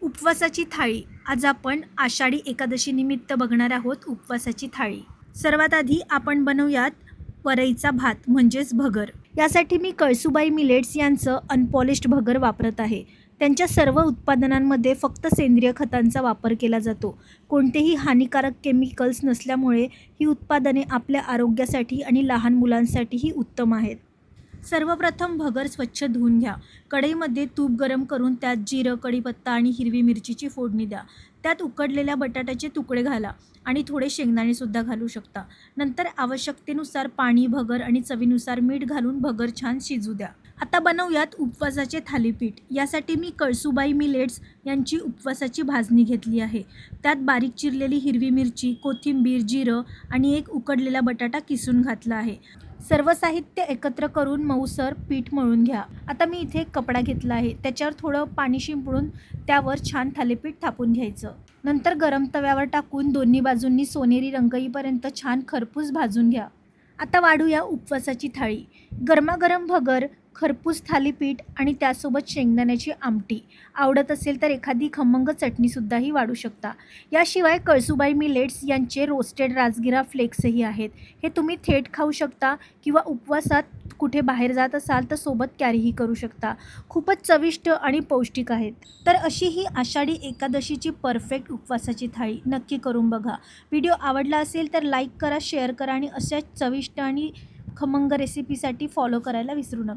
उपवासाची थाळी. आज आपण आषाढी एकादशी निमित्त बघणार आहोत उपवासाची थाळी. सर्वात आधी आपण बनवूयात वरईचा भात म्हणजेच भगर. यासाठी मी कळसुबाई मिलेट्स यांचं अनपॉलिश्ड भगर वापरत आहे. त्यांच्या सर्व उत्पादनांमध्ये फक्त सेंद्रिय खतांचा वापर केला जातो. कोणतेही हानिकारक केमिकल्स नसल्यामुळे ही उत्पादने आपल्या आरोग्यासाठी आणि लहान मुलांसाठीही उत्तम आहेत. सर्वप्रथम भगर स्वच्छ धुवून घ्या. कढईमध्ये तूप गरम करून त्यात जिरं, कढीपत्ता आणि हिरवी मिरचीची फोडणी द्या. त्यात उकडलेल्या बटाट्याचे तुकडे घाला आणि थोडे शेंगदाणेसुद्धा घालू शकता. नंतर आवश्यकतेनुसार पाणी, भगर आणि चवीनुसार मीठ घालून भगर छान शिजू द्या. आता बनवूयात उपवासाचे थालीपीठ. यासाठी मी कळसुबाई मिलेट्स यांची उपवासाची भाजणी घेतली आहे. त्यात बारीक चिरलेली हिरवी मिरची, कोथिंबीर, जिरं आणि एक उकडलेला बटाटा किसून घातला आहे. सर्व साहित्य एकत्र करून मऊसर पीठ मळून घ्या. आता मी इथे एक कपडा घेतला आहे. त्याच्यावर थोडं पाणी शिंपडून त्यावर छान थालीपीठ थापून घ्यायचं. नंतर गरम तव्यावर टाकून दोन्ही बाजूंनी सोनेरी रंग येईपर्यंत छान खरपूस भाजून घ्या. आता वाढूया उपवासाची थाळी. गरमागरम भगर, खरपूस थालीपीठ आणि त्यासोबत शेंगदाण्याची आमटी. आवडत असेल तर एखादी खमंग चटणीसुद्धाही वाढू शकता. याशिवाय कळसुबाई मिलेट्स यांचे रोस्टेड राजगिरा फ्लेक्सही आहेत. हे तुम्ही थेट खाऊ शकता किंवा उपवासात कुठे बाहेर जात असाल तर सोबत कॅरीही करू शकता. खूपच चविष्ट आणि पौष्टिक आहेत. तर अशी ही आषाढी एकादशीची परफेक्ट उपवासाची थाळी नक्की करून बघा. व्हिडिओ आवडला असेल तर लाईक करा, शेअर करा आणि अशाच चविष्ट आणि खमंग रेसिपीसाठी फॉलो करायला विसरू नका.